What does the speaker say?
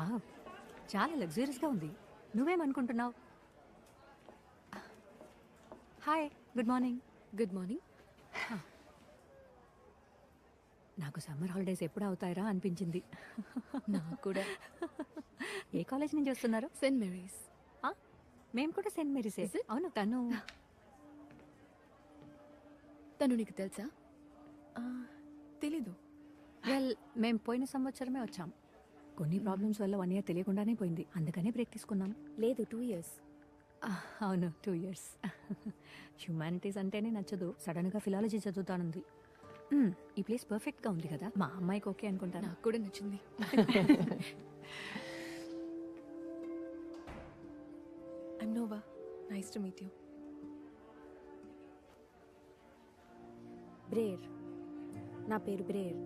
ఆ, చాలా లగ్జరీస్గా ఉంది. నువ్వేమనుకుంటున్నావు? Hi, good morning. Good morning. నాకు సమ్మర్ హాలిడేస్ ఎప్పుడు అవుతాయరా అనిపించింది. నాకు కూడా. ఏ కాలేజ్ నుంచి వస్తున్నారు? Saint Mary's. ఆ, మేము కూడా సెయింట్ మేరీసే. Is it? అవును, తను తను నీకు తెలుసా? తెలీదు. వెల్, మేము పోయిన సంవత్సరమే వచ్చాం. కొన్ని ప్రాబ్లమ్స్ వల్ల 1 year తెలియకుండానే పోయింది. అందుకనే బ్రేక్ తీసుకున్నాం. లేదు, 2 years. అవును, 2 years. హ్యుమానిటీస్ అంటేనే నచ్చదు. సడన్గా ఫిలాలజీ చదువుతానుంది. ఈ ప్లేస్ పర్ఫెక్ట్గా ఉంది కదా, మా అమ్మాయికి ఓకే అనుకుంటాను. నాకు కూడా నచ్చింది. I'm Nova. Nice to meet you. Briar, నా పేరు బ్రేర్.